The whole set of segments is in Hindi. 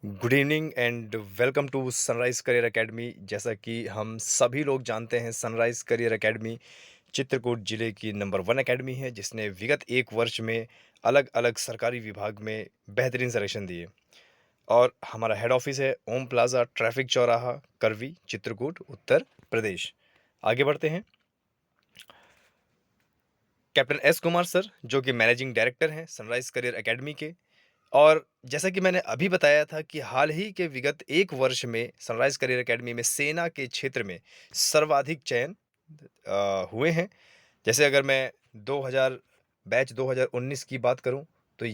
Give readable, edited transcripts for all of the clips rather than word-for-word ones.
Good evening and welcome to Sunrise Career Academy. जैसा कि हम सभी लोग जानते हैं, सनराइज करियर एकेडमी चित्रकूट जिले की नंबर 1 एकेडमी है, जिसने विगत एक वर्ष में अलग अलग सरकारी विभाग में बेहतरीन सिलेक्शन दिए। और हमारा हेड ऑफिस है ओम प्लाजा, ट्रैफिक चौराहा, करवी, चित्रकूट, उत्तर प्रदेश। आगे बढ़ते हैं। कैप्टन एस कुमार सर, जो कि मैनेजिंग डायरेक्टर हैं सनराइज करियर एकेडमी के। और जैसा कि मैंने अभी बताया था कि हाल ही के विगत एक वर्ष में सनराइज करियर एकेडमी में सेना के क्षेत्र में सर्वाधिक चयन हुए हैं। जैसे अगर मैं 2000 बैच 2019 की बात करूं, तो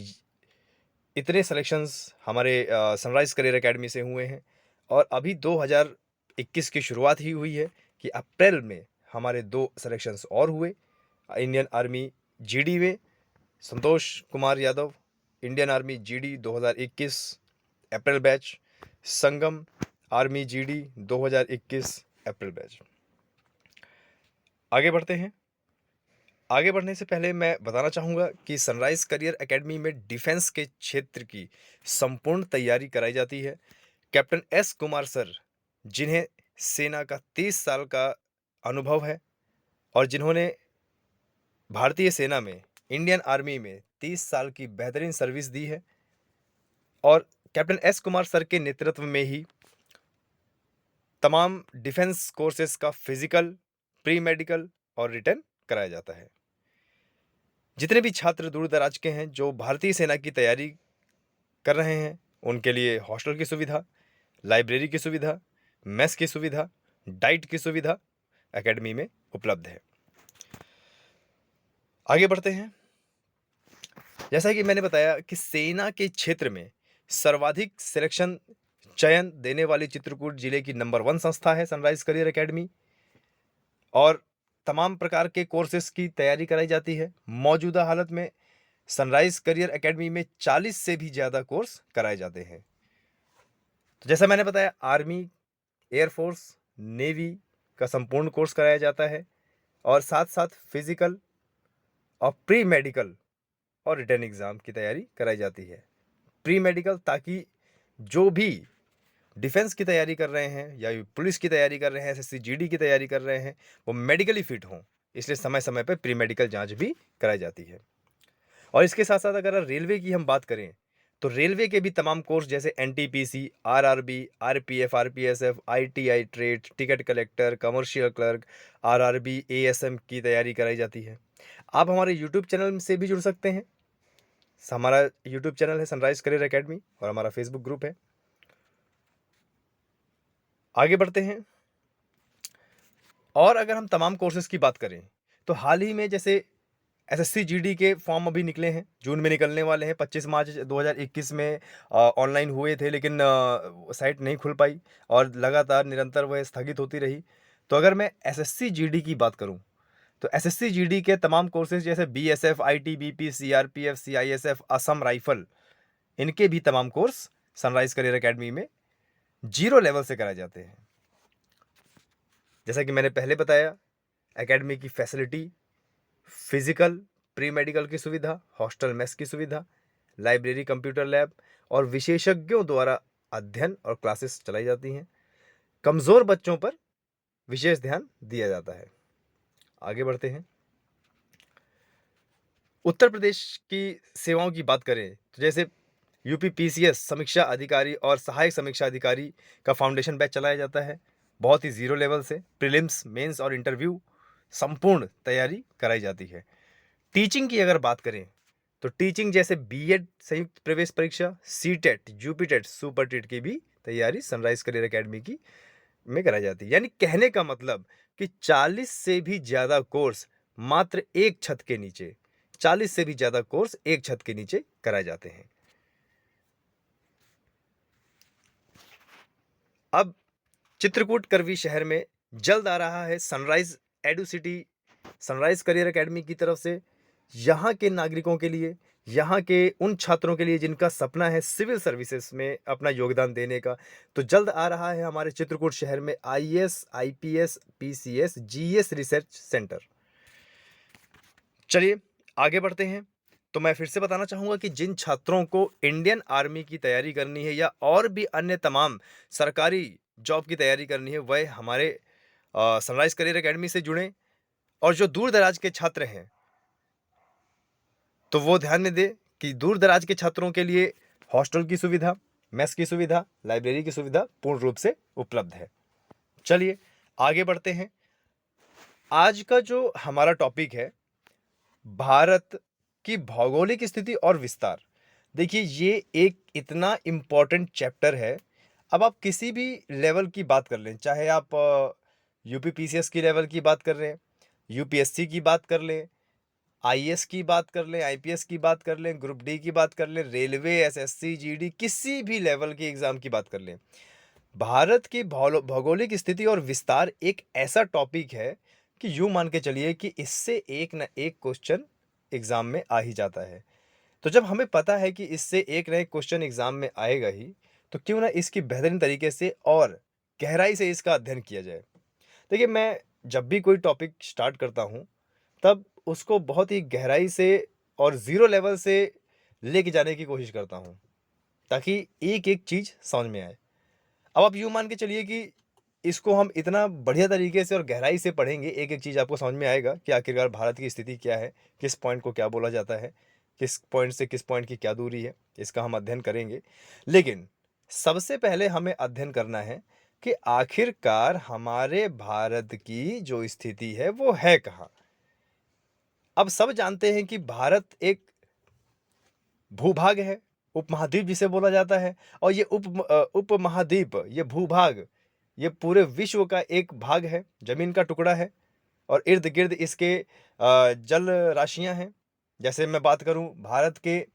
इतने सिलेक्शंस हमारे सनराइज करियर एकेडमी से हुए हैं। और अभी 2021 की शुरुआत ही हुई है कि अप्रैल में हमारे 2 सिलेक्शंस और हुए। इंडियन आर्मी जीडी में Santosh Kumar Yadav, Indian army GD 2021 April batch, Sangam army GD 2021 April batch. आगे बढ़ते हैं। आगे बढ़ने से पहले मैं बताना चाहूँगा कि सनराइज करियर एकेडमी में डिफेंस के क्षेत्र की संपूर्ण तैयारी कराई जाती है। कैप्टन एस कुमार सर, जिन्हें सेना का 30 साल का अनुभव है और जिन्होंने भारतीय सेना में, इंडियन आर्मी में 30 साल की बेहतरीन सर्विस दी है, और कैप्टन एस कुमार सर के नेतृत्व में ही तमाम डिफेंस कोर्सेज का फिजिकल, प्री मेडिकल और रिटर्न कराया जाता है। जितने भी छात्र दूर दराज के हैं जो भारतीय सेना की तैयारी कर रहे हैं, उनके लिए हॉस्टल की सुविधा, लाइब्रेरी की सुविधा, मेस की सुविधा, डाइट की सुविधा एकेडमी में उपलब्ध है। आगे बढ़ते हैं। जैसा कि मैंने बताया कि सेना के क्षेत्र में सर्वाधिक सिलेक्शन चयन देने वाली चित्रकूट जिले की नंबर 1 संस्था है सनराइज करियर एकेडमी। और तमाम प्रकार के कोर्सेज की तैयारी कराई जाती है। मौजूदा हालत में सनराइज करियर एकेडमी में 40 से भी ज़्यादा कोर्स कराए जाते हैं। तो जैसा मैंने बताया, आर्मी, एयरफोर्स, नेवी का संपूर्ण कोर्स कराया जाता है, और साथ साथ फिजिकल और प्री मेडिकल और रिटर्न एग्ज़ाम की तैयारी कराई जाती है। प्री मेडिकल ताकि जो भी डिफेंस की तैयारी कर रहे हैं या पुलिस की तैयारी कर रहे हैं, एसएससी जीडी की तैयारी कर रहे हैं, वो मेडिकली फिट हों, इसलिए समय समय पर प्री मेडिकल जांच भी कराई जाती है। और इसके साथ साथ अगर रेलवे की हम बात करें, तो रेलवे के भी तमाम कोर्स जैसे NTPC, RRB, RPF, RPSF, ITI trade, ticket collector, commercial clerk, RRB, ASM की तैयारी कराई जाती है। आप हमारे यूट्यूब चैनल से भी जुड़ सकते हैं। हमारा यूट्यूब चैनल है सनराइज करियर एकेडमी, और हमारा फेसबुक ग्रुप है। आगे बढ़ते हैं। और अगर हम तमाम कोर्सेज की बात करें, तो हाल ही में जैसे एसएससी जीडी के फॉर्म अभी निकले हैं, जून में निकलने वाले हैं। 25 मार्च 2021 में ऑनलाइन हुए थे, लेकिन साइट नहीं खुल पाई और लगातार निरंतर वह स्थगित होती रही। तो अगर मैं एसएससी जीडी की बात करूं, तो एसएससी जीडी के तमाम कोर्सेज जैसे BSF, ITBP, CRPF, CISF, Assam rifle, इनके भी तमाम कोर्स सनराइज करियर एकेडमी में 0 लेवल से कराए जाते हैं। जैसा कि मैंने पहले बताया, एकेडमी की फैसिलिटी, फिजिकल, प्री मेडिकल की सुविधा, हॉस्टल मेस की सुविधा, लाइब्रेरी, कंप्यूटर लैब और विशेषज्ञों द्वारा अध्ययन और क्लासेस चलाई जाती हैं। कमज़ोर बच्चों पर विशेष ध्यान दिया जाता है। आगे बढ़ते हैं। उत्तर प्रदेश की सेवाओं की बात करें, तो जैसे यूपी पीसीएस समीक्षा अधिकारी और सहायक समीक्षा अधिकारी का फाउंडेशन बैच चलाया जाता है। बहुत ही 0 लेवल से प्रीलिम्स, मेंस और इंटरव्यू संपूर्ण तैयारी कराई जाती है। टीचिंग की अगर बात करें, तो टीचिंग जैसे बीएड संयुक्त प्रवेश परीक्षा, सीटेट, यूपीटेट, सुपर टेट की भी तैयारी सनराइज करियर एकेडमी की में कराई जाती है। यानी कहने का मतलब कि 40 से भी ज़्यादा कोर्स मात्र एक छत के नीचे, 40 से भी ज़्यादा कोर्स एक छत के नीचे कराए जाते हैं। अब चित्रकूट करवी शहर में जल्द आ रहा है sunrise edu city sunrise Career academy की तरफ से। यहाँ के नागरिकों के लिए, यहाँ के उन छात्रों के लिए जिनका सपना है सिविल सर्विसेज में अपना योगदान देने का, तो जल्द आ रहा है हमारे चित्रकूट शहर में IAS, IPS, PCS, GS research centre. चलिए आगे बढ़ते हैं। तो मैं फिर से बताना चाहूँगा कि जिन छात्रों को इंडियन आर्मी की तैयारी करनी है या और भी अन्य तमाम सरकारी जॉब की तैयारी करनी है, वह हमारे सनराइज़ करियर अकेडमी से जुड़ें। और जो दूर-दराज के छात्र हैं, तो वो ध्यान में दें कि दूर-दराज के छात्रों के लिए हॉस्टल की सुविधा, मेस की सुविधा, लाइब्रेरी की सुविधा पूर्ण रूप से उपलब्ध है। चलिए आगे बढ़ते हैं। आज का जो हमारा टॉपिक है, भारत की भौगोलिक स्थिति और विस्तार। देखिए, ये एक इतना इम्पोर्टेंट चैप्टर है। अब आप किसी भी लेवल की बात कर लें, चाहे आप यूपीपीसीएस की लेवल की बात कर रहे हैं, यूपीएससी की बात कर लें, आईएएस की बात कर लें, आईपीएस की बात कर लें, ग्रुप डी की बात कर लें, रेलवे, एसएससी, जीडी, किसी भी लेवल के एग्जाम की बात कर लें, भारत की भौगोलिक स्थिति और विस्तार एक ऐसा टॉपिक है कि यूं मान के चलिए कि इससे एक ना एक क्वेश्चन एग्जाम में आ ही जाता है। तो जब हमें पता है कि इससे एक ना एक क्वेश्चन एग्जाम में आएगा ही, तो क्यों ना इसकी बेहतरीन तरीके से और गहराई से इसका अध्ययन किया जाए। देखिए, मैं जब भी कोई टॉपिक स्टार्ट करता हूँ, तब उसको बहुत ही गहराई से और ज़ीरो लेवल से लेके जाने की कोशिश करता हूँ, ताकि एक-एक चीज़ समझ में आए। अब आप यूँ मान के चलिए कि इसको हम इतना बढ़िया तरीके से और गहराई से पढ़ेंगे, एक-एक चीज़ आपको समझ में आएगा कि आखिरकार भारत की स्थिति क्या है, किस पॉइंट को क्या बोला जाता है, किस पॉइंट से किस पॉइंट की क्या दूरी है, इसका हम अध्ययन करेंगे। लेकिन सबसे पहले हमें अध्ययन करना है कि आखिरकार हमारे भारत की जो स्थिति है, वो है कहाँ? अब सब जानते हैं कि भारत एक भूभाग है, उपमहाद्वीप जिसे बोला जाता है, और ये उपमहाद्वीप, ये भूभाग, ये पूरे विश्व का एक भाग है, ज़मीन का टुकड़ा है, और इर्द-गिर्द इसके जल राशियाँ हैं। जैसे मैं बात करूँ, भारत के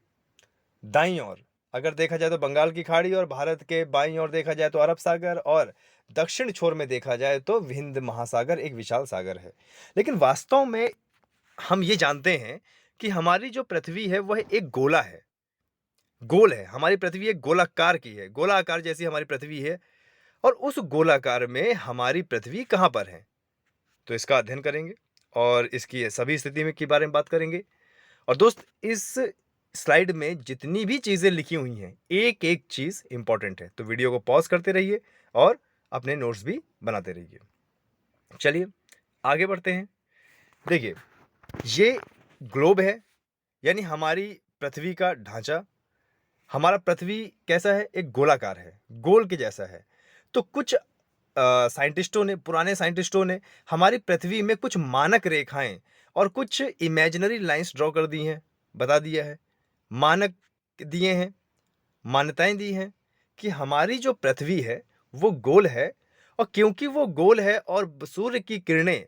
दाईं ओर अगर देखा जाए तो बंगाल की खाड़ी, और भारत के बाईं ओर देखा जाए तो अरब सागर, और दक्षिण छोर में देखा जाए तो हिंद महासागर एक विशाल सागर है। लेकिन वास्तव में हम ये जानते हैं कि हमारी जो पृथ्वी है, वह एक गोला है, गोल है। हमारी पृथ्वी एक गोलाकार की है, गोला आकार जैसी हमारी पृथ्वी है, और उस गोलाकार में हमारी पृथ्वी कहाँ पर है? तो इसका अध्ययन करेंगे और इसकी सभी स्थिति में के बारे में बात करेंगे। और दोस्त, इस स्लाइड में जितनी भी चीज़ें लिखी हुई हैं, एक-एक चीज़ इम्पोर्टेंट है। तो वीडियो को पॉज़ करते रहिए और अपने नोट्स भी बनाते रहिए। चलिए आगे बढ़ते हैं। देखिए, ये ग्लोब है, यानी हमारी पृथ्वी का ढांचा। हमारा पृथ्वी कैसा है? एक गोलाकार है, गोल के जैसा है। तो कुछ साइंटिस्टों ने, पुराने साइंटिस्टों ने हमारी पृथ्वी में कुछ मानक रेखाएं और कुछ इमेजिनरी लाइंस ड्रॉ कर दी हैं, बता दिया है, मानक दिए हैं, मान्यताएं दी हैं कि हमारी जो पृथ्वी है वो गोल है, और क्योंकि वो गोल है और सूर्य की किरणें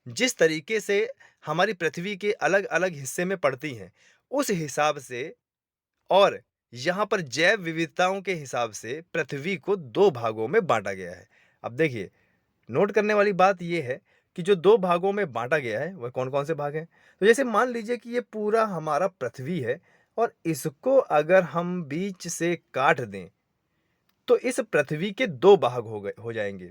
जिस तरीके से हमारी पृथ्वी के अलग अलग हिस्से में पड़ती हैं, उस हिसाब से, और यहाँ पर जैव विविधताओं के हिसाब से पृथ्वी को दो भागों में बांटा गया है। अब देखिए, नोट करने वाली बात यह है कि जो दो भागों में बांटा गया है, वह कौन कौन से भाग हैं? तो जैसे मान लीजिए कि ये पूरा हमारा पृथ्वी है, और इसको अगर हम बीच से काट दें, तो इस पृथ्वी के दो भाग हो जाएंगे।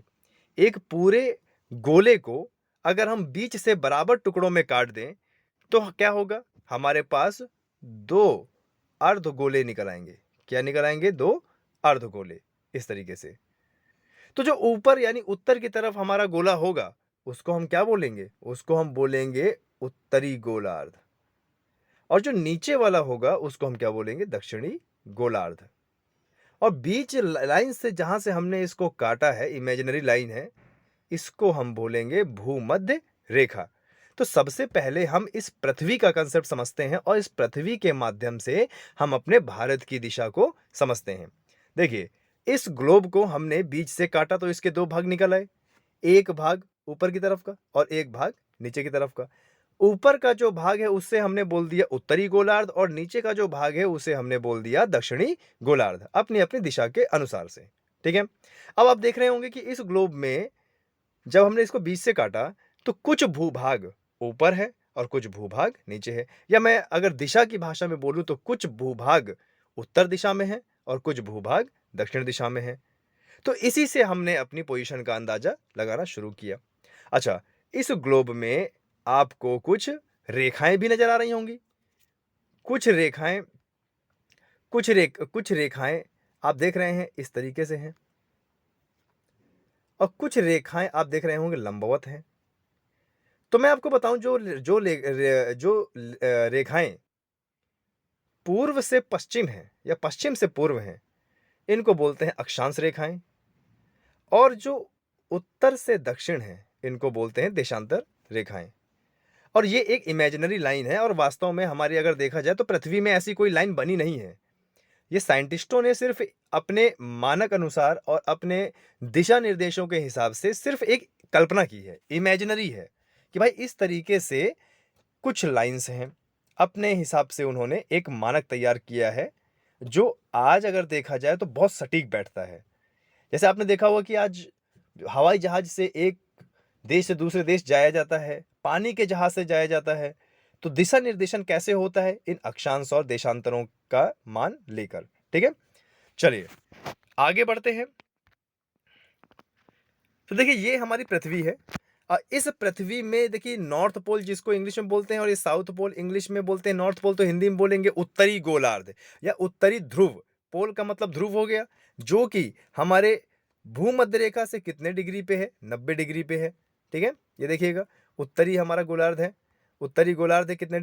एक पूरे गोले को अगर हम बीच से बराबर टुकड़ों में काट दें, तो क्या होगा? हमारे पास दो अर्धगोले निकल आएंगे। क्या निकल आएंगे? दो अर्धगोले, इस तरीके से। तो जो ऊपर यानी उत्तर की तरफ हमारा गोला होगा, उसको हम क्या बोलेंगे? उसको हम बोलेंगे उत्तरी गोलार्ध। और जो नीचे वाला होगा, उसको हम क्या बोलेंगे? दक्षिणी गोलार्ध। और बीच लाइन से जहां से हमने इसको काटा है, इमेजिनरी लाइन है, इसको हम बोलेंगे भूमध्य रेखा। तो सबसे पहले हम इस पृथ्वी का कंसेप्ट समझते हैं, और इस पृथ्वी के माध्यम से हम अपने भारत की दिशा को समझते हैं। देखिए, इस ग्लोब को हमने बीच से काटा तो इसके दो भाग निकल आए, एक भाग ऊपर की तरफ का और एक भाग नीचे की तरफ का। ऊपर का जो भाग है उससे हमने बोल दिया उत्तरी गोलार्ध, और नीचे का जो भाग है उसे हमने बोल दिया दक्षिणी गोलार्ध, अपनी अपनी दिशा के अनुसार से। ठीक है। अब आप देख रहे होंगे कि इस ग्लोब में जब हमने इसको बीच से काटा, तो कुछ भूभाग ऊपर है और कुछ भूभाग नीचे है, या मैं अगर दिशा की भाषा में बोलूं तो कुछ भूभाग उत्तर दिशा में है और कुछ भूभाग दक्षिण दिशा में है। तो इसी से हमने अपनी पोजीशन का अंदाजा लगाना शुरू किया। अच्छा, इस ग्लोब में आपको कुछ रेखाएं भी नजर आ रही होंगी। कुछ रेखाएं कुछ रेखाएं आप देख रहे हैं इस तरीके से हैं, और कुछ रेखाएं आप देख रहे होंगे लंबवत हैं। तो मैं आपको बताऊं, जो रेखाएं पूर्व से पश्चिम हैं या पश्चिम से पूर्व हैं, इनको बोलते हैं अक्षांश रेखाएं, और जो उत्तर से दक्षिण हैं, इनको बोलते हैं देशांतर रेखाएं। और ये एक इमेजिनरी लाइन है, और वास्तव में हमारी अगर देखा जाए तो पृथ्वी में ऐसी कोई लाइन बनी नहीं है। ये साइंटिस्टों ने सिर्फ अपने मानक अनुसार और अपने दिशा निर्देशों के हिसाब से सिर्फ एक कल्पना की है, इमेजिनरी है, कि भाई इस तरीके से कुछ लाइंस हैं। अपने हिसाब से उन्होंने एक मानक तैयार किया है, जो आज अगर देखा जाए तो बहुत सटीक बैठता है। जैसे आपने देखा होगा कि आज हवाई जहाज से एक देश से दूसरे देश जाया जाता है, पानी के जहाज से जाया जाता है, तो दिशा निर्देशन कैसे होता है? इन अक्षांश और देशांतरों का मान लेकर। ठीक है, चलिए आगे बढ़ते हैं। तो देखिए ये हमारी पृथ्वी है। इस पृथ्वी में देखिए नॉर्थ पोल जिसको इंग्लिश में बोलते हैं, और ये साउथ पोल इंग्लिश में बोलते हैं, नॉर्थ पोल तो हिंदी में बोलेंगे उत्तरी गोलार्ध या उत्तरी ध्रुव। पोल का मतलब ध्रुव हो गया, जो कि हमारे भूमध्य रेखा से कितने डिग्री पे है? 90 डिग्री पे है। ठीक है, ये देखिएगा उत्तरी हमारा गोलार्ध है, उत्तरी गोलार्ध है, कितने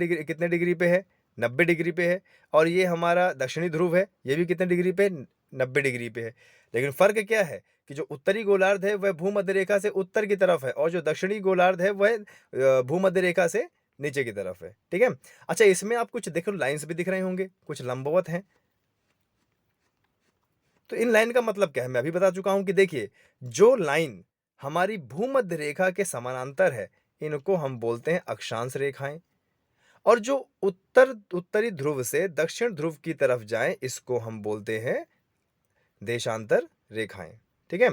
डिग्री पे है? 90 डिग्री पे है। और ये हमारा दक्षिणी ध्रुव है, ये भी कितने डिग्री पे? 90 डिग्री पे है। लेकिन फर्क क्या है कि जो उत्तरी गोलार्ध है वह भूमध्य रेखा से उत्तर की तरफ है, और जो दक्षिणी गोलार्ध है वह भूमध्य रेखा से नीचे की तरफ है। ठीक है, अच्छा इसमें आप कुछ देखो लाइंस भी दिख रहे होंगे, कुछ लंबवत हैं। तो इन लाइन का मतलब क्या है? मैं अभी बता चुका हूं कि देखिए जो लाइन हमारी भूमध्य रेखा के समानांतर है, इनको हम बोलते हैं अक्षांश रेखाएं, और जो उत्तरी ध्रुव से दक्षिण ध्रुव की तरफ जाएं, इसको हम बोलते हैं देशांतर रेखाएं। ठीक है,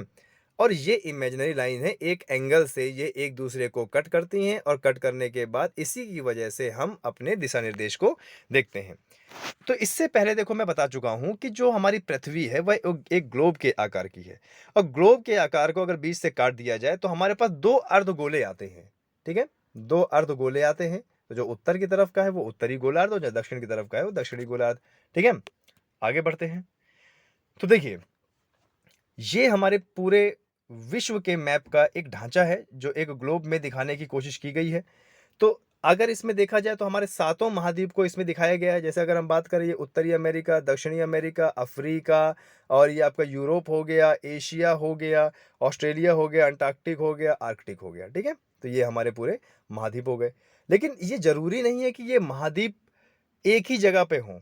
और ये इमेजिनरी लाइन है, एक एंगल से ये एक दूसरे को कट करती हैं, और कट करने के बाद इसी की वजह से हम अपने दिशा निर्देश को देखते हैं। तो इससे पहले देखो मैं बता चुका हूं कि जो हमारी पृथ्वी है वह एक ग्लोब के आकार की है, और ग्लोब के आकार को अगर बीच से काट दिया जाए तो हमारे पास दो अर्धगोले आते हैं। ठीक है, दो अर्धगोले आते हैं। तो जो उत्तर की तरफ का है वो उत्तरी गोलार्ध, और जो दक्षिण की तरफ का है वो दक्षिणी गोलार्ध। ठीक है, आगे बढ़ते हैं। तो देखिए ये हमारे पूरे विश्व के मैप का एक ढांचा है, जो एक ग्लोब में दिखाने की कोशिश की गई है। तो अगर इसमें देखा जाए तो हमारे सातों महाद्वीप को इसमें दिखाया गया है। जैसे अगर हम बात करें, ये उत्तरी अमेरिका, दक्षिणी अमेरिका, अफ्रीका, और ये आपका यूरोप हो गया, एशिया हो गया, ऑस्ट्रेलिया हो गया, अंटार्कटिक हो गया, आर्कटिक हो गया। ठीक है, तो ये हमारे पूरे महाद्वीप हो गए। लेकिन ये जरूरी नहीं है कि ये महाद्वीप एक ही जगह पे हों।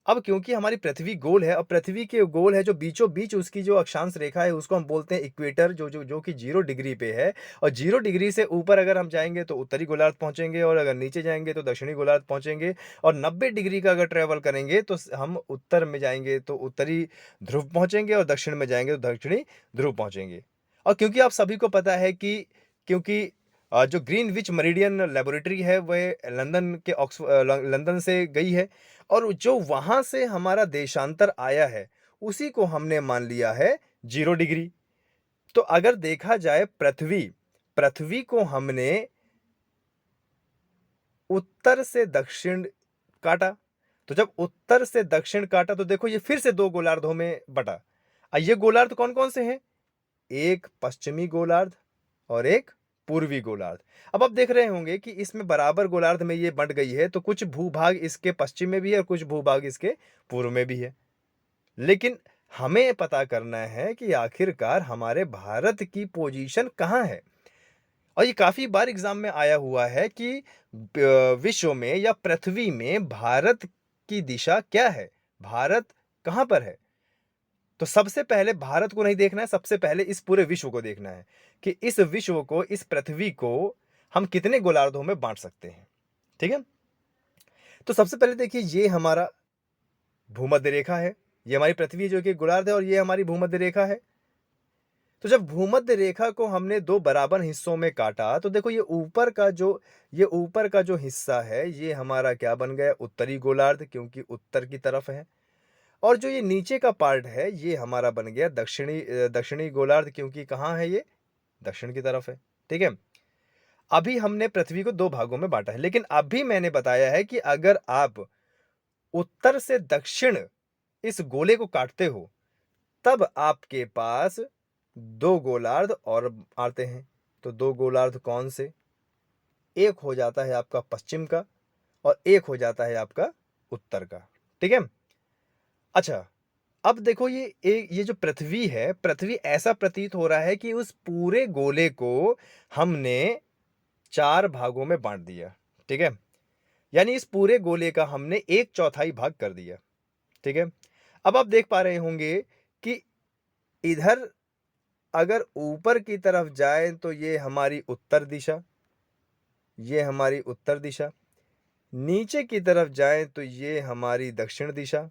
अब क्योंकि हमारी पृथ्वी गोल है, और पृथ्वी के गोल है, जो बीचों बीच उसकी जो अक्षांश रेखा है उसको हम बोलते हैं इक्वेटर, जो कि 0 डिग्री पे है। और 0 डिग्री से ऊपर अगर हम जाएंगे तो उत्तरी गोलार्ध पहुंचेंगे, और अगर नीचे जाएंगे तो दक्षिणी गोलार्ध पहुंचेंगे। और 90 डिग्री का अगर ट्रेवल करेंगे तो हम उत्तर में जाएंगे तो उत्तरी ध्रुव पहुंचेंगे, और दक्षिण में जाएंगे तो दक्षिणी ध्रुव पहुंचेंगे। और क्योंकि आप सभी को पता है कि क्योंकि जो ग्रीनविच मेरिडियन लेबोरेटरी है वह लंदन से गई है, और जो वहां से हमारा देशांतर आया है उसी को हमने मान लिया है 0 डिग्री। तो अगर देखा जाए पृथ्वी पृथ्वी को हमने उत्तर से दक्षिण काटा, तो जब उत्तर से दक्षिण काटा तो देखो ये फिर से दो गोलार्धों में बटा। ये गोलार्ध कौन कौन से हैं? एक पश्चिमी गोलार्ध और एक पूर्वी गोलार्ध। अब आप देख रहे होंगे कि इसमें बराबर गोलार्ध में ये बंट गई है, तो कुछ भूभाग इसके पश्चिम में भी है और कुछ भूभाग इसके पूर्व में भी है। लेकिन हमें पता करना है कि आखिरकार हमारे भारत की पोजीशन कहाँ है। और ये काफी बार एग्जाम में आया हुआ है कि विश्व में या पृथ्वी में भारत की दिशा क्या है, भारत कहाँ पर है। तो सबसे पहले भारत को नहीं देखना है, सबसे पहले इस पूरे विश्व को देखना है कि इस विश्व को, इस पृथ्वी को हम कितने गोलार्धों में बांट सकते हैं। ठीक है, तो सबसे पहले देखिए ये हमारा भूमध्य रेखा है, ये हमारी पृथ्वी जो कि गोलार्ध है, और ये हमारी भूमध्य रेखा है। तो जब भूमध्य रेखा को हमने दो बराबर हिस्सों में काटा तो देखो ये ऊपर का जो हिस्सा है ये हमारा क्या बन गया? उत्तरी गोलार्ध, क्योंकि उत्तर की तरफ है। और जो ये नीचे का पार्ट है ये हमारा बन गया दक्षिणी गोलार्ध, क्योंकि कहाँ है ये? दक्षिण की तरफ है। ठीक है, अभी हमने पृथ्वी को दो भागों में बांटा है, लेकिन अभी मैंने बताया है कि अगर आप उत्तर से दक्षिण इस गोले को काटते हो, तब आपके पास 2 गोलार्ध और आते हैं। तो 2 गोलार्ध कौन से? एक हो जाता है आपका पश्चिम का और एक हो जाता है आपका उत्तर का। ठीक है? अच्छा, अब देखो ये जो पृथ्वी है, पृथ्वी ऐसा प्रतीत हो रहा है कि उस पूरे गोले को हमने 4 भागों में बाँट दिया। ठीक है? यानी इस पूरे गोले का हमने 1/4 भाग कर दिया। ठीक है? अब आप देख पा रहे होंगे कि इधर अगर ऊपर की तरफ जाएँ तो ये हमारी उत्तर दिशा, ये हमारी उत्तर दिशा। नीचे की तरफ जाएँ तो ये हमारी दक्षिण दिशा।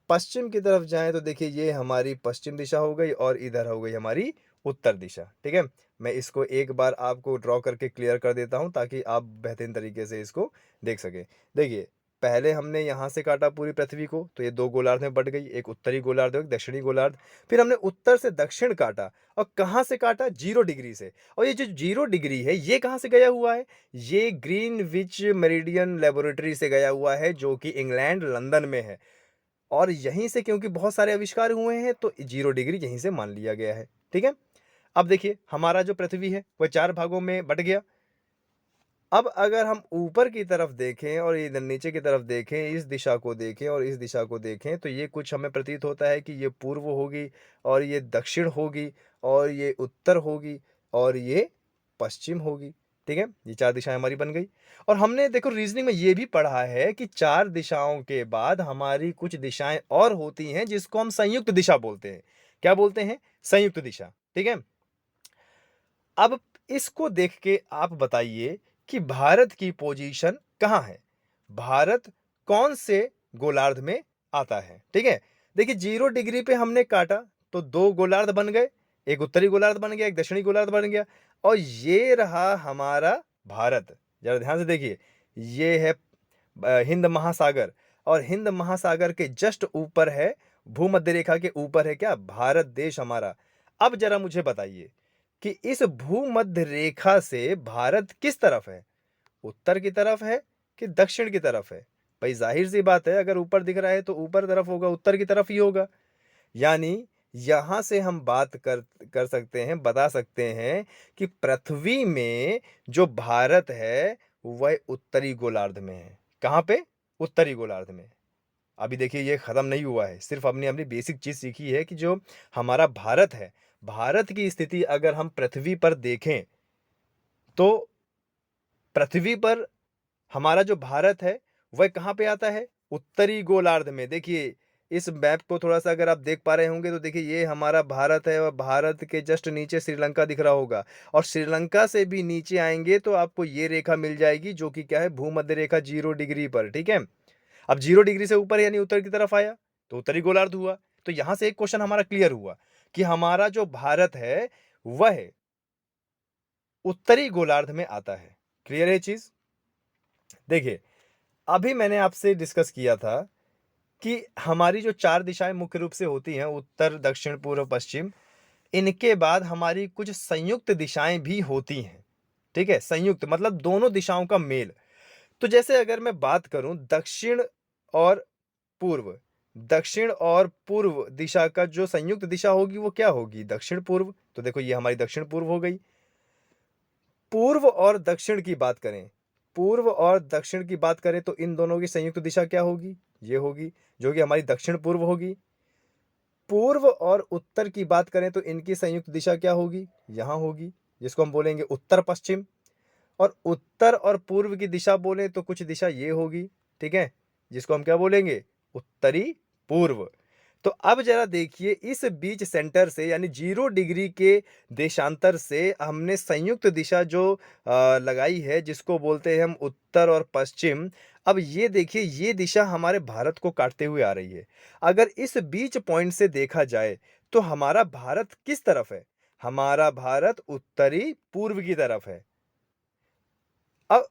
पश्चिम की तरफ जाएँ तो देखिए ये हमारी पश्चिम दिशा हो गई और इधर हो गई हमारी उत्तर दिशा। ठीक है? मैं इसको एक बार आपको ड्रॉ करके क्लियर कर देता हूँ ताकि आप बेहतरीन तरीके से इसको देख सकें। देखिए, पहले हमने यहाँ से काटा पूरी पृथ्वी को, तो ये 2 गोलार्ध में बँट गई, एक उत्तरी गोलार्ध और एक दक्षिणी गोलार्ध। फिर हमने उत्तर से दक्षिण काटा और कहाँ से काटा? 0 डिग्री से। और ये जो 0 डिग्री है, ये कहाँ से गया हुआ है? ये ग्रीनविच मेरिडियन लैबोरेटरी से गया हुआ है, जो कि इंग्लैंड, लंदन में है। और यहीं से क्योंकि बहुत सारे आविष्कार हुए हैं तो 0 डिग्री यहीं से मान लिया गया है। ठीक है? अब देखिए हमारा जो पृथ्वी है वह 4 भागों में बँट गया। अब अगर हम ऊपर की तरफ देखें और इधर नीचे की तरफ देखें, इस दिशा को देखें और इस दिशा को देखें, तो ये कुछ हमें प्रतीत होता है कि ये पूर्व होगी और ये दक्षिण होगी और ये उत्तर होगी और ये पश्चिम होगी। ठीक है? ये 4 दिशाएँ हमारी बन गई। और हमने देखो रीज़निंग में ये भी पढ़ा है कि 4 दिशाओं के बाद हमारी कुछ दिशाएँ और होती हैं जिसको हम संयुक्त दिशा बोलते हैं। क्या बोलते हैं? संयुक्त दिशा। ठीक है? अब इसको देख के आप बताइए कि भारत की पोजीशन कहाँ है? भारत कौन से गोलार्ध में आता है? ठीक है? देखिए 0 डिग्री पे हमने काटा तो 2 गोलार्ध बन गए, एक उत्तरी गोलार्ध बन गया, एक दक्षिणी गोलार्ध बन गया और ये रहा हमारा भारत। ज़रा ध्यान से देखिए, ये है हिंद महासागर और हिंद महासागर के जस्ट ऊपर है, भूमध्य रेखा के ऊपर है क्या? भारत देश हमारा। अब ज़रा मुझे बताइए कि इस भूमध्य रेखा से भारत किस तरफ है? उत्तर की तरफ है कि दक्षिण की तरफ है? भाई ज़ाहिर-सी बात है, अगर ऊपर दिख रहा है तो ऊपर तरफ होगा, उत्तर की तरफ ही होगा। यानी यहाँ से हम बात कर सकते हैं, बता सकते हैं कि पृथ्वी में जो भारत है, वह उत्तरी गोलार्ध में है। कहाँ पे? उत्तरी गोलार्ध में। अभी देखिए ये खत्म नहीं हुआ है, सिर्फ़ हमने अपनी बेसिक चीज़ सीखी है कि जो हमारा भारत है, भारत की स्थिति अगर हम पृथ्वी पर देखें, तो पृथ्वी पर हमारा जो भारत है, वह कहाँ पे आता है? उत्तरी गोलार्ध में। देखिए, इस मैप को थोड़ा-सा अगर आप देख पा रहे होंगे तो देखिए ये हमारा भारत है और भारत के जस्ट नीचे श्रीलंका दिख रहा होगा और श्रीलंका से भी नीचे आएँगे तो आपको ये रेखा मिल जाएगी जो कि क्या है? भूमध्य रेखा 0 डिग्री पर, ठीक है? अब 0 डिग्री से ऊपर यानी उत्तर की तरफ आया, तो उत्तरी गोलार्ध हुआ। तो यहाँ से एक क्वेश्चन हमारा क्लियर हुआ कि हमारा जो भारत है, वह उत्तरी गोलार्ध में आता है। क्लियर है ये चीज़? देखिए, अभी मैंने आपसे डिस्कस किया था कि हमारी जो 4 दिशाएँ मुख्य रूप से होती हैं, उत्तर, दक्षिण, पूर्व, पश्चिम, इनके बाद हमारी कुछ संयुक्त दिशाएँ भी होती हैं। ठीक है? संयुक्त मतलब दोनों दिशाओं का मेल। तो जैसे अगर मैं बात करूँ दक्षिण और पूर्व, दक्षिण और पूर्व दिशा का जो संयुक्त दिशा होगी वो क्या होगी? दक्षिण-पूर्व। तो देखो ये हमारी दक्षिण-पूर्व हो गई। पूर्व और दक्षिण की बात करें, पूर्व और दक्षिण की बात करें तो इन दोनों की संयुक्त दिशा क्या होगी? ये होगी, जो कि हमारी दक्षिण-पूर्व होगी। पूर्व और उत्तर की बात करें तो इनकी संयुक्त दिशा क्या होगी? यहाँ होगी, जिसको हम बोलेंगे उत्तर-पश्चिम। और उत्तर और पूर्व की दिशा बोले तो कुछ दिशा ये होगी, ठीक है? जिसको हम क्या बोलेंगे? उत्तरी पूर्व। तो अब ज़रा देखिए इस बीच सेंटर से यानी 0 डिग्री के देशांतर से हमने संयुक्त दिशा जो लगाई है जिसको बोलते हैं हम उत्तर और पश्चिम। अब ये देखिए ये दिशा हमारे भारत को काटते हुए आ रही है। अगर इस बीच पॉइंट से देखा जाए तो हमारा भारत किस तरफ है? हमारा भारत उत्तरी पूर्व की तरफ है। अब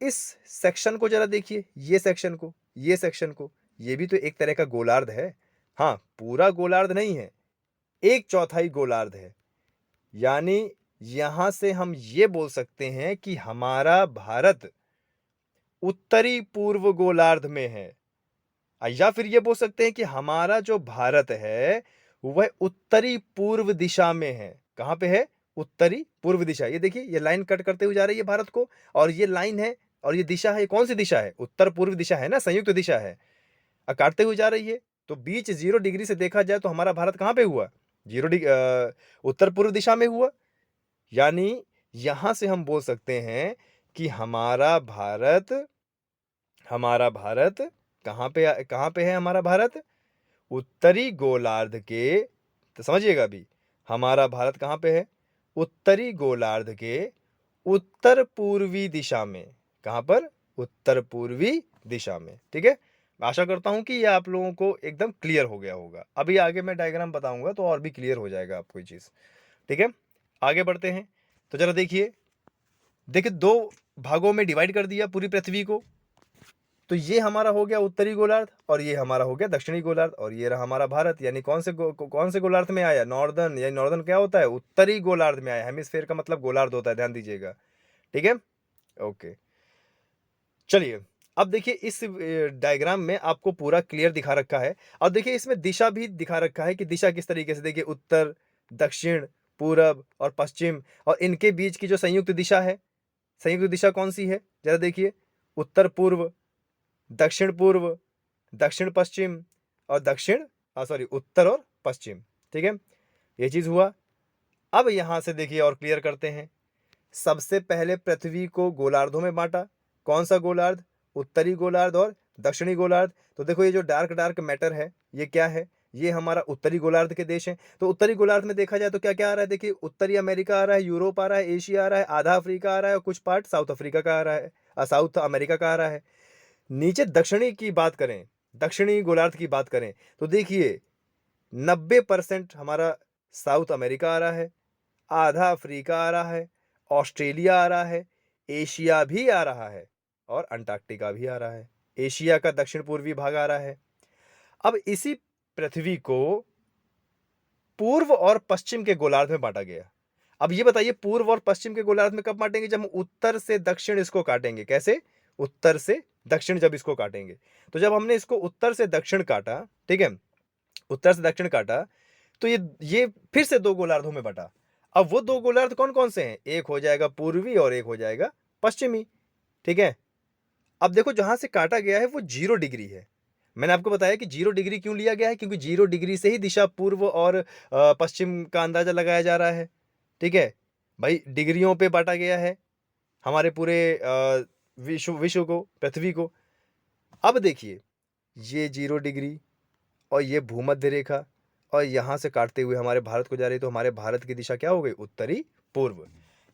इस सेक्शन को ज़रा देखिए, ये सेक्शन को, ये सेक्शन को, ये भी तो एक तरह का गोलार्ध है। हाँ, पूरा गोलार्ध नहीं है, 1/4 गोलार्ध है। यानी यहाँ से हम ये बोल सकते हैं कि हमारा भारत उत्तरी पूर्व गोलार्ध में है। या फिर ये बोल सकते हैं कि हमारा जो भारत है वह उत्तरी पूर्व दिशा में है। कहाँ पे है? उत्तरी पूर्व दिशा। ये देखिए, ये लाइन कट करते हुए जा रही है भारत को, और ये लाइन है और ये दिशा है, ये कौन सी दिशा है? उत्तर पूर्व दिशा है ना, संयुक्त दिशा है। काटते हुए जा रही है, तो बीच 0 डिग्री से देखा जाए तो हमारा भारत कहाँ पे हुआ? उत्तर पूर्व दिशा में हुआ। यानी यहां से हम बोल सकते हैं कि हमारा भारत कहाँ पे है हमारा भारत? उत्तरी गोलार्ध के, तो समझिएगा अभी, हमारा भारत कहाँ पे है? उत्तरी गोलार्ध के उत्तर पूर्वी दिशा में। कहाँ पर? उत्तर पूर्वी दिशा में। ठीक है, आशा करता हूं कि ये आप लोगों को एकदम क्लियर हो गया होगा। अभी आगे मैं डायग्राम बताऊंगा तो और भी क्लियर हो जाएगा आपको ये चीज। ठीक है, आगे बढ़ते हैं। तो जरा देखिए, दो भागों में डिवाइड कर दिया पूरी पृथ्वी को। तो ये हमारा हो गया उत्तरी गोलार्ध और ये हमारा हो गया दक्षिणी गोलार्ध, और ये रहा हमारा भारत। यानी कौन से गोलार्ध में आया? नॉर्दर्न। यानी नॉर्दर्न क्या होता है? उत्तरी गोलार्ध में आया। हेमिस्फेयर का मतलब गोलार्ध होता है, ध्यान दीजिएगा। ठीक है, ओके। चलिए, अब देखिए इस डायग्राम में आपको पूरा क्लियर दिखा रखा है। अब देखिए इसमें दिशा भी दिखा रखा है कि दिशा किस तरीके से। देखिए, उत्तर, दक्षिण, पूरब और पश्चिम, और इनके बीच की जो संयुक्त दिशा है, संयुक्त दिशा कौन सी है? जरा देखिए, उत्तर पूर्व, दक्षिण पूर्व, दक्षिण पश्चिम और उत्तर और पश्चिम। ठीक है, ये चीज हुआ। अब यहां से देखिए और क्लियर करते हैं। सबसे पहले पृथ्वी को गोलार्धों में बांटा। कौन सा गोलार्ध? उत्तरी गोलार्ध और दक्षिणी गोलार्ध। तो देखो, ये जो डार्क डार्क मैटर है, ये क्या है? ये हमारा उत्तरी गोलार्ध के देश हैं। तो उत्तरी गोलार्ध में देखा जाए तो क्या क्या आ रहा है? देखिए, उत्तरी अमेरिका आ रहा है, यूरोप आ रहा है, एशिया आ रहा है, आधा अफ्रीका आ रहा है और कुछ पार्ट साउथ अफ्रीका का आ रहा है, साउथ अमेरिका का आ रहा है। नीचे दक्षिणी की बात करें, दक्षिणी गोलार्ध की बात करें, तो देखिए 90% हमारा साउथ अमेरिका आ रहा है, आधा अफ्रीका आ रहा है, ऑस्ट्रेलिया आ रहा है, एशिया भी आ रहा है और अंटार्कटिका भी आ रहा है। एशिया का दक्षिण पूर्वी भाग आ रहा है। अब इसी पृथ्वी को पूर्व और पश्चिम के गोलार्ध में बांटा गया। अब ये बताइए, पूर्व और पश्चिम के गोलार्ध में कब बांटेंगे? जब हम उत्तर से दक्षिण इसको काटेंगे। कैसे? उत्तर से दक्षिण जब इसको काटेंगे। तो जब हमने इसको उत्तर से दक्षिण काटा, ठीक है, उत्तर से दक्षिण काटा, तो ये फिर से दो गोलार्धों में बटा। अब वो दो गोलार्ध कौन कौन से हैं? एक हो जाएगा पूर्वी और एक हो जाएगा पश्चिमी। ठीक है, अब देखो जहां से काटा गया है वो 0 डिग्री है। मैंने आपको बताया कि 0 डिग्री क्यों लिया गया है, क्योंकि 0 डिग्री से ही दिशा पूर्व और पश्चिम का अंदाजा लगाया जा रहा है। ठीक है भाई, डिग्रियों पे बांटा गया है हमारे पूरे विश्व को, पृथ्वी को। अब देखिए, ये 0 डिग्री और ये भूमध्य रेखा और यहां से काटते हुए हमारे भारत को जा रही है, तो हमारे भारत की दिशा क्या हो गई? उत्तरी पूर्व।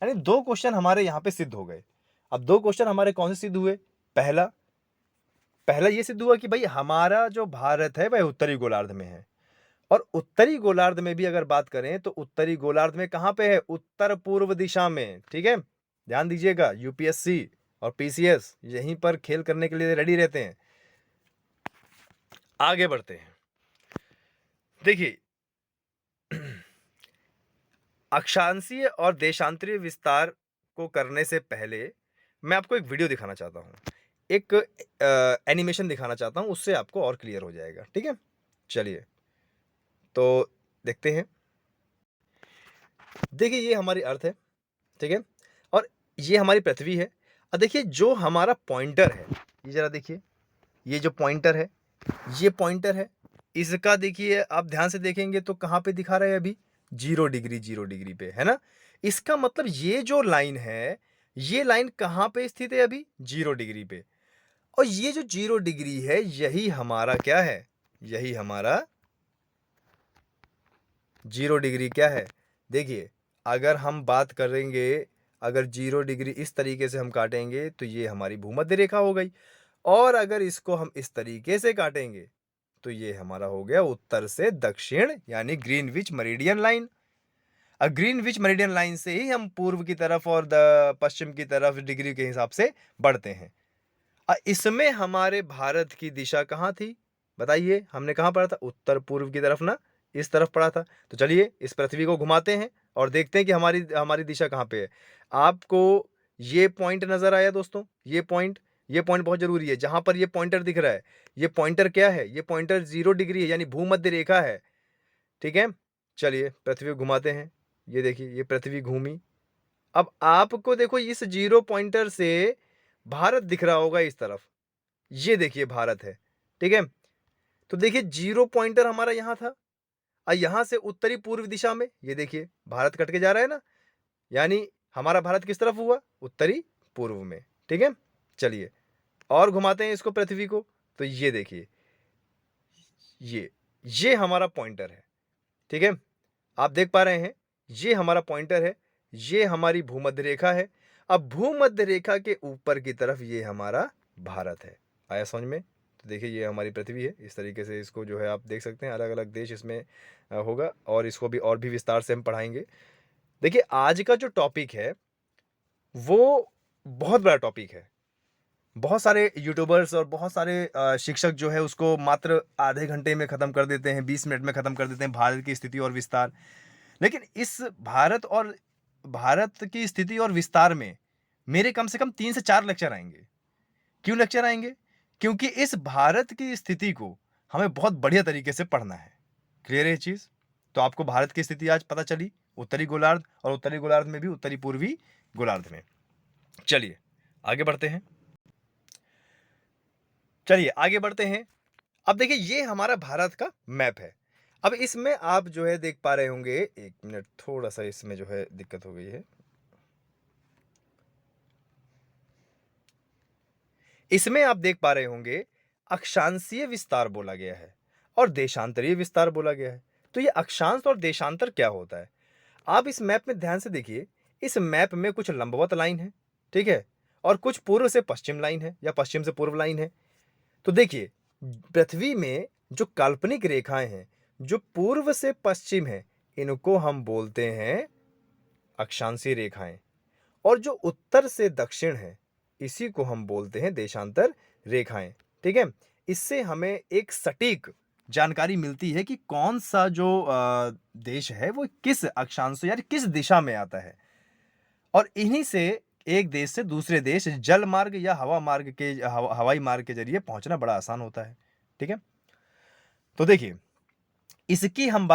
यानी दो क्वेश्चन हमारे यहां पे सिद्ध हो गए। अब दो क्वेश्चन हमारे कौन से सिद्ध हुए? पहला पहला ये सिद्ध हुआ कि भाई हमारा जो भारत है वह उत्तरी गोलार्ध में है, और उत्तरी गोलार्ध में भी अगर बात करें तो उत्तरी गोलार्ध में कहां पे है? उत्तर पूर्व दिशा में। ठीक है, ध्यान दीजिएगा, यूपीएससी और पीसीएस यहीं पर खेल करने के लिए रेडी रहते हैं। आगे बढ़ते हैं। देखिए, अक्षांशीय और देशांतरीय विस्तार को करने से पहले मैं आपको एक वीडियो दिखाना चाहता हूं, एक एनिमेशन दिखाना चाहता हूं, उससे आपको और क्लियर हो जाएगा। ठीक है, चलिए तो देखते हैं। देखिए, ये हमारी अर्थ है, ठीक है, और ये हमारी पृथ्वी है। और देखिए जो हमारा पॉइंटर है, ये जरा देखिए, ये जो पॉइंटर है, ये पॉइंटर है, इसका देखिए आप ध्यान से देखेंगे तो कहां पे दिखा रहा है? अभी 0 डिग्री, 0 डिग्री पे, है ना। इसका मतलब ये जो लाइन है, ये लाइन कहां पे स्थित है? अभी 0 डिग्री पे। और ये जो 0 डिग्री है, यही हमारा क्या है? यही हमारा 0 डिग्री क्या है? देखिए, अगर हम बात करेंगे, अगर 0 डिग्री इस तरीके से हम काटेंगे तो ये हमारी भूमध्य रेखा हो गई, और अगर इसको हम इस तरीके से काटेंगे तो ये हमारा हो गया उत्तर से दक्षिण, यानी ग्रीनविच मेरिडियन लाइन। अब ग्रीनविच मेरिडियन लाइन से ही हम पूर्व की तरफ और पश्चिम की तरफ डिग्री के हिसाब से बढ़ते हैं। इसमें हमारे भारत की दिशा कहाँ थी? बताइए, हमने कहाँ पढ़ा था? उत्तर पूर्व की तरफ ना, इस तरफ पढ़ा था। तो चलिए इस पृथ्वी को घुमाते हैं और देखते हैं कि हमारी हमारी दिशा कहाँ पे है। आपको ये पॉइंट नजर आया दोस्तों? ये पॉइंट ये पॉइंट बहुत जरूरी है। जहां पर ये पॉइंटर दिख रहा है, ये पॉइंटर क्या है? ये पॉइंटर 0 डिग्री है, यानी भूमध्य रेखा है। ठीक है, चलिए पृथ्वी को घुमाते हैं। ये देखिए, ये पृथ्वी घूमी। अब आपको देखो इस 0 पॉइंटर से भारत दिख रहा होगा इस तरफ। ये देखिए भारत है। ठीक है, तो देखिए 0 पॉइंटर हमारा यहां था, और यहां से उत्तरी पूर्व दिशा में ये देखिए भारत कट के जा रहा है ना, यानी हमारा भारत किस तरफ हुआ? उत्तरी पूर्व में। ठीक है, चलिए और घुमाते हैं इसको, पृथ्वी को। तो ये देखिए, ये हमारा पॉइंटर है। ठीक है, आप देख पा रहे हैं, ये हमारा पॉइंटर है, ये हमारी भूमध्य रेखा है। अब भूमध्य रेखा के ऊपर की तरफ ये हमारा भारत है। आया समझ में? तो देखिए ये हमारी पृथ्वी है। इस तरीके से इसको जो है आप देख सकते हैं, अलग अलग देश इसमें होगा, और इसको भी और भी विस्तार से हम पढ़ाएंगे। देखिए आज का जो टॉपिक है वो बहुत बड़ा टॉपिक है। बहुत सारे यूट्यूबर्स और बहुत सारे शिक्षक जो है उसको मात्र आधे घंटे में ख़त्म कर देते हैं, 20 मिनट में ख़त्म कर देते हैं, भारत की स्थिति और विस्तार। लेकिन इस भारत की स्थिति और विस्तार में मेरे कम से कम 3 से 4 लेक्चर आएंगे। क्यों लेक्चर आएंगे? क्योंकि इस भारत की स्थिति को हमें बहुत बढ़िया तरीके से पढ़ना है। क्लियर है ये चीज़? तो आपको भारत की स्थिति आज पता चली, उत्तरी गोलार्ध, और उत्तरी गोलार्ध में भी उत्तरी पूर्वी गोलार्ध में। चलिए आगे बढ़ते हैं। अब देखिए ये हमारा भारत का मैप है। अब इसमें आप जो है देख पा रहे होंगे, एक मिनट, थोड़ा सा इसमें जो है दिक्कत हो गई है। इसमें आप देख पा रहे होंगे अक्षांशीय विस्तार बोला गया है और देशांतरीय विस्तार बोला गया है। तो ये अक्षांश और देशांतर क्या होता है? आप इस मैप में ध्यान से देखिए। इस मैप में कुछ लंबवत लाइन है, ठीक है, और कुछ पूर्व से पश्चिम लाइन है या पश्चिम से पूर्व लाइन है। तो देखिए पृथ्वी में जो काल्पनिक रेखाएं हैं, जो पूर्व से पश्चिम है, इनको हम बोलते हैं अक्षांशीय रेखाएं, और जो उत्तर से दक्षिण है, इसी को हम बोलते हैं देशांतर रेखाएं। ठीक है, इससे हमें एक सटीक जानकारी मिलती है कि कौन सा जो देश है वो किस अक्षांश यानी किस दिशा में आता है, और इन्हीं से एक देश से दूसरे देश जल मार्ग या हवाई मार्ग के जरिए पहुंचना बड़ा आसान होता है। ठीक है, तो देखिए इसकी हम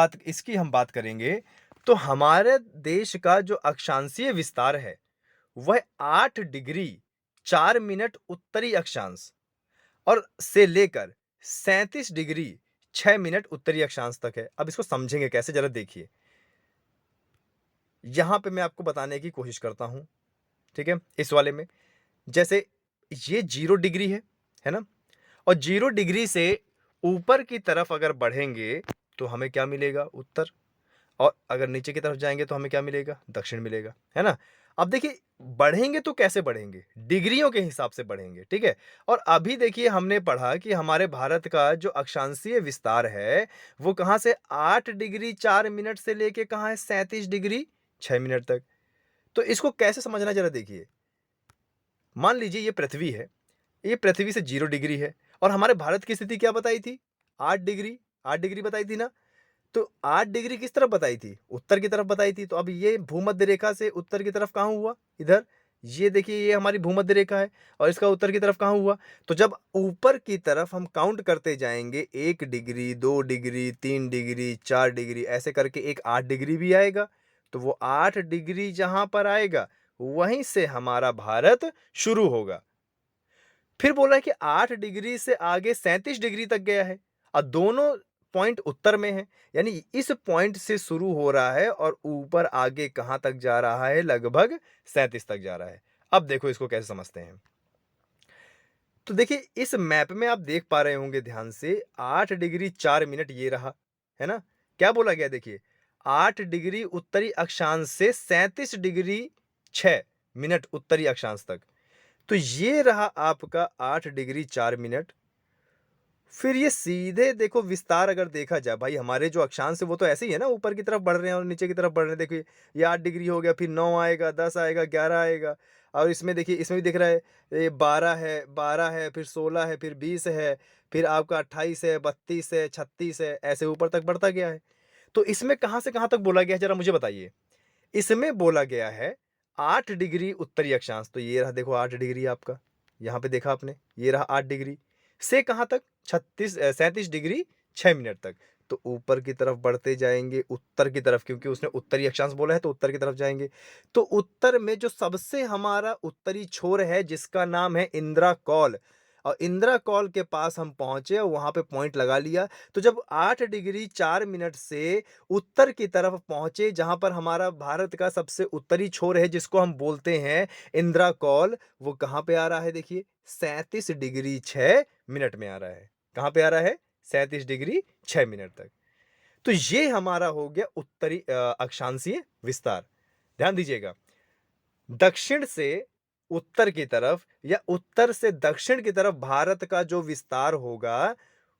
बात करेंगे, तो हमारे देश का जो अक्षांशीय विस्तार है वह 8 डिग्री 4 मिनट उत्तरी अक्षांश और से लेकर 37 डिग्री 6 मिनट उत्तरी अक्षांश तक है। अब इसको समझेंगे कैसे, जरा देखिए। यहां पे मैं आपको बताने की कोशिश करता हूं। ठीक है, इस वाले में जैसे ये 0 डिग्री है ना, और 0 डिग्री से ऊपर की तरफ अगर बढ़ेंगे तो हमें क्या मिलेगा? उत्तर। और अगर नीचे की तरफ जाएंगे तो हमें क्या मिलेगा? दक्षिण मिलेगा, है ना। अब देखिए बढ़ेंगे तो कैसे बढ़ेंगे? डिग्रियों के हिसाब से बढ़ेंगे। ठीक है, और अभी देखिए हमने पढ़ा कि हमारे भारत का जो अक्षांशीय विस्तार है वो कहां से 8 डिग्री 4 मिनट से लेके कहां है? 37 डिग्री 6 मिनट तक। तो इसको कैसे समझना, जरा देखिए। मान लीजिए ये पृथ्वी है, ये पृथ्वी से 0 डिग्री है, और हमारे भारत की स्थिति क्या बताई थी? 8 डिग्री, 8 डिग्री बताई थी ना। तो 8 डिग्री किस तरफ बताई थी? उत्तर की तरफ बताई थी। तो अब ये भूमध्य रेखा से उत्तर की तरफ कहां हुआ? इधर। ये देखिए ये हमारी भूमध्य रेखा है, और इसका उत्तर की तरफ कहां हुआ? तो जब ऊपर की तरफ हम काउंट करते जाएंगे, 1 डिग्री 2 डिग्री 3 डिग्री 4 डिग्री ऐसे करके एक 8 डिग्री भी आएगा। तो वो 8 डिग्री जहां पर आएगा वहीं से हमारा भारत शुरू होगा। फिर बोला है कि 8 डिग्री से आगे 37 डिग्री तक गया है, और दोनों पॉइंट उत्तर में है, यानी इस पॉइंट से शुरू हो रहा है और ऊपर आगे कहां तक जा रहा है? लगभग 37 तक जा रहा है। अब देखो इसको कैसे समझते हैं। तो देखिए इस मैप में आप देख पा रहे होंगे ध्यान से, 8 डिग्री 4 मिनट ये रहा, है ना। क्या बोला गया? देखिए 8 डिग्री उत्तरी अक्षांश से 37 डिग्री 6 मिनट उत्तरी अक्षांश तक। तो ये रहा आपका 8 डिग्री 4 मिनट। फिर ये सीधे देखो विस्तार अगर देखा जाए, भाई हमारे जो अक्षांश है वो तो ऐसे ही है ना, ऊपर की तरफ बढ़ रहे हैं और नीचे की तरफ बढ़ रहे हैं। देखिए ये 8 डिग्री हो गया, फिर 9 आएगा, 10 आएगा, 11 आएगा, और इसमें देखिए इसमें भी दिख रहा है ये 12 है, फिर 16 है, फिर 20 है, फिर आपका 28 है, 32 है, 36 है, ऐसे ऊपर तक बढ़ता गया है। तो इसमें कहाँ से कहाँ तक बोला गया है, जरा मुझे बताइए। इसमें बोला गया है 8 डिग्री उत्तरी अक्षांश। तो ये रहा देखो 8 डिग्री आपका, यहाँ पे देखा आपने, ये रहा 8 डिग्री से कहाँ तक 37 डिग्री 6 मिनट तक। तो ऊपर की तरफ बढ़ते जाएँगे, उत्तर की तरफ, क्योंकि उसने उत्तरी अक्षांश बोला है तो उत्तर की तरफ जाएँगे। तो उत्तर में जो सबसे हमारा उत्तरी छोर है जिसका नाम है इंदिरा कौल, और इंदिरा कौल के पास हम पहुँचे और वहाँ पे पॉइंट लगा लिया। तो जब 8 डिग्री 4 मिनट से उत्तर की तरफ पहुँचे, जहाँ पर हमारा भारत का सबसे उत्तरी छोर है जिसको हम बोलते हैं इंदिरा कौल, वो कहाँ पे आ रहा है देखिए, 37 डिग्री 6 मिनट में आ रहा है। कहाँ पे आ रहा है? 37 डिग्री 6 मिनट तक। तो ये हमारा हो गया उत्तरी अक्षांशीय विस्तार। ध्यान दीजिएगा, दक्षिण से उत्तर की तरफ या उत्तर से दक्षिण की तरफ भारत का जो विस्तार होगा,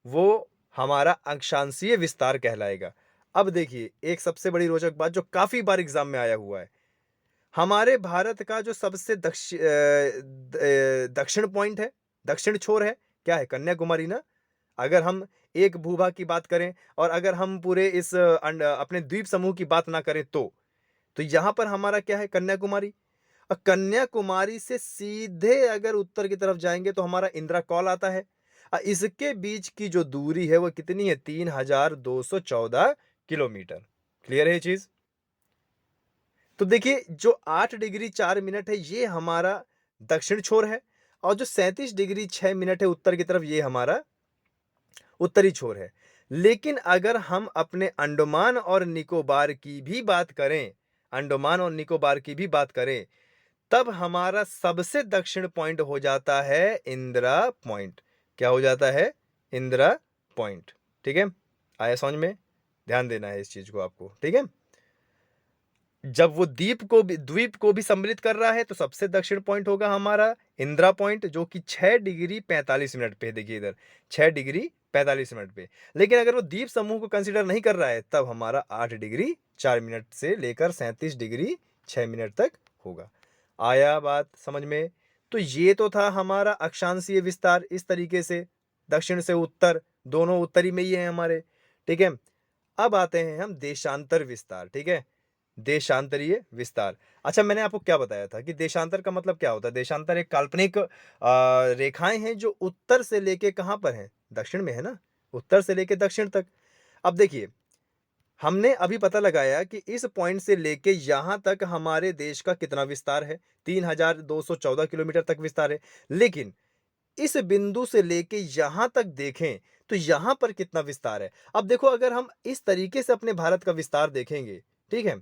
वो हमारा अक्षांशीय विस्तार कहलाएगा। अब देखिए, एक सबसे बड़ी रोचक बात जो काफ़ी बार एग्ज़ाम में आया हुआ है। हमारे भारत का जो सबसे दक्षिण पॉइंट है, दक्षिण छोर है, क्या है? कन्याकुमारी ना? अगर हम एक भूभाग की बात करें और अगर हम पूरे इस अपने द्वीप समूह की बात ना करें तो यहाँ पर हमारा क्या है? कन्याकुमारी। और कन्याकुमारी से सीधे अगर उत्तर की तरफ जाएँगे तो हमारा इंदिरा कौल आता है। इसके बीच की जो दूरी है वो कितनी है? 3214 किलोमीटर। क्लियर है ये चीज़? तो देखिए, जो 8 डिग्री 4 मिनट है ये हमारा दक्षिण छोर है, और जो 37 डिग्री 6 मिनट है उत्तर की तरफ, ये हमारा उत्तरी छोर है। लेकिन अगर हम अपने अंडमान और निकोबार की भी बात करें, अंडमान और निकोबार की भी बात करें, तब हमारा सबसे दक्षिण पॉइंट हो जाता है इंदिरा पॉइंट। क्या हो जाता है? इंदिरा पॉइंट। ठीक है? आया समझ में? ध्यान देना है इस चीज़ को आपको, ठीक है? जब वो द्वीप को भी सम्मिलित कर रहा है तो सबसे दक्षिण पॉइंट होगा हमारा इंदिरा पॉइंट, जो कि 6 डिग्री 45 मिनट पे है। देखिए इधर 6 डिग्री 45 मिनट पे। लेकिन अगर वो द्वीप समूह को कंसीडर नहीं कर रहा है तब हमारा 8 डिग्री 4 मिनट से लेकर 37 डिग्री 6 मिनट तक होगा। आया बात समझ में? तो ये तो था हमारा अक्षांशीय विस्तार, इस तरीके से दक्षिण से उत्तर, दोनों उत्तरी में ही है हमारे। ठीक है? अब आते हैं हम देशांतर विस्तार। ठीक है? देशांतरीय विस्तार। अच्छा, मैंने आपको क्या बताया था कि देशांतर का मतलब क्या होता है? देशांतर एक काल्पनिक रेखाएँ हैं जो उत्तर से लेके कहाँ पर हैं? दक्षिण में है ना? उत्तर से लेके दक्षिण तक। अब देखिए, हमने अभी पता लगाया कि इस पॉइंट से लेके यहाँ तक हमारे देश का कितना विस्तार है? 3214 किलोमीटर तक विस्तार है। लेकिन इस बिंदु से लेके यहाँ तक देखें, तो यहाँ पर कितना विस्तार है? अब देखो, अगर हम इस तरीके से अपने भारत का विस्तार देखेंगे, ठीक है?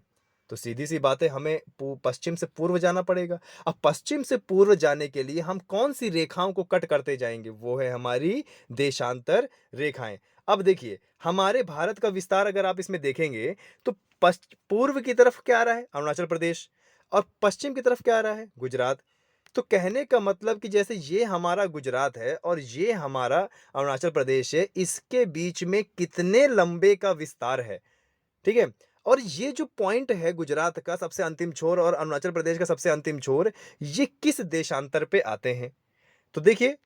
तो सीधी-सी बात है, हमें पश्चिम से पूर्व जाना पड़ेगा। अब पश्चिम से पूर्व जाने के लिए हम कौन-सी रेखाओं को कट करते जाएँगे? वो है हमारी देशांतर रेखाएँ। अब देखिए, हमारे भारत का विस्तार अगर आप इसमें देखेंगे, तो पूर्व की तरफ क्या आ रहा है? अरुणाचल प्रदेश, और पश्चिम की तरफ क्या आ रहा है? गुजरात। तो कहने का मतलब कि जैसे ये हमारा गुजरात है और ये हमारा अरुणाचल प्रदेश है, इसके बीच में कितने लंबे का विस्तार है, ठीक है? और ये जो पॉइंट है गुजरात का सबसे अंतिम छोर और अरुणाचल प्रदेश का सबसे अंतिम छोर, ये किस देशांतर पे आते हैं? तो देखिए,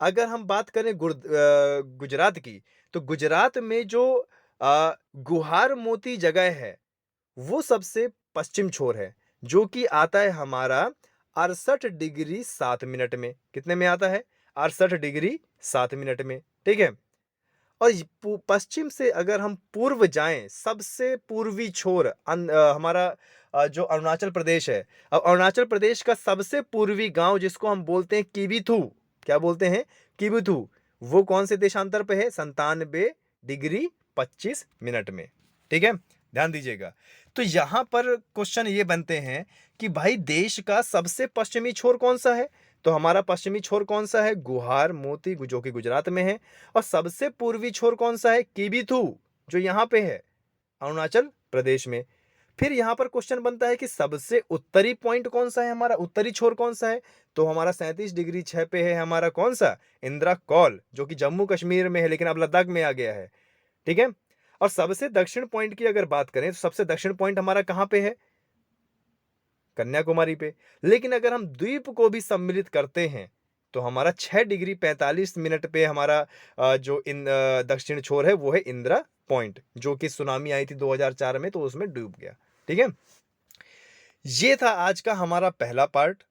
अगर हम बात करें गुजरात की, तो गुजरात में जो गुहार मोती जगह है, वो सबसे पश्चिम छोर है, जो कि आता है हमारा 68 डिग्री 7 मिनट में। कितने में आता है? 68 डिग्री 7 मिनट में, ठीक है? और पश्चिम से अगर हम पूर्व जाएं, सबसे पूर्वी छोर हमारा जो अरुणाचल प्रदेश है। अब अरुणाचल प्रदेश का सबसे पूर्वी गांव जिसको हम बोलते हैं किबिथु, क्या बोलते हैं? किबिथु। वो कौन से देशांतर पे है? 97 डिग्री 25 मिनट में। ठीक है, ध्यान दीजिएगा। तो यहां पर क्वेश्चन ये बनते हैं कि भाई देश का सबसे पश्चिमी छोर कौन सा है? तो हमारा पश्चिमी छोर कौन सा है? गुहार मोती, जो कि गुजरात में है। और सबसे पूर्वी छोर कौन सा है? किबिथु, जो यहाँ पे है अरुणाचल प्रदेश में। फिर यहाँ पर क्वेश्चन बनता है कि सबसे उत्तरी पॉइंट कौन सा है? हमारा उत्तरी छोर कौन सा है? तो हमारा 37 डिग्री 6 पे है हमारा कौन सा? इंदिरा कौल, जो कि जम्मू कश्मीर में है लेकिन अब लद्दाख में आ गया है। ठीक है? और सबसे दक्षिण पॉइंट की अगर बात करें तो सबसे दक्षिण पॉइंट हमारा कहाँ पे है? कन्याकुमारी पे। लेकिन अगर हम द्वीप को भी सम्मिलित करते हैं तो हमारा 6 डिग्री 45 मिनट पे हमारा जो दक्षिण छोर है वो है इंदिरा पॉइंट, जो कि सुनामी आई थी 2004 में तो उसमें डूब गया। ठीक है, ये था आज का हमारा पहला पार्ट।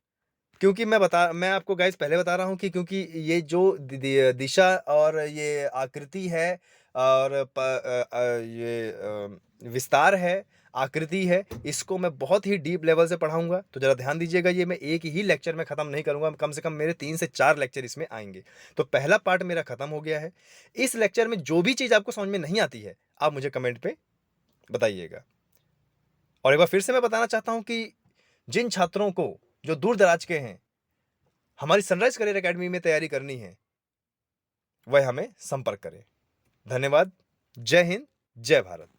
क्योंकि मैं आपको गाइस पहले बता रहा हूँ कि क्योंकि ये जो दिशा और ये आकृति है और ये विस्तार है, आकृति है, इसको मैं बहुत ही डीप लेवल से पढ़ाऊंगा। तो जरा ध्यान दीजिएगा, ये मैं एक ही लेक्चर में खत्म नहीं करूंगा, कम से कम मेरे 3 से 4 लेक्चर इसमें आएंगे। तो पहला पार्ट मेरा खत्म हो गया है। इस लेक्चर में जो भी चीज आपको समझ में नहीं आती है, आप मुझे कमेंट पे बताइएगा। और एक बार फिर से मैं बताना चाहता हूं कि जिन छात्रों को जो दूर दराज के हैं, हमारी सनराइज करियर एकेडमी में तैयारी करनी है, वह हमें संपर्क करें। धन्यवाद। जय हिंद, जय भारत।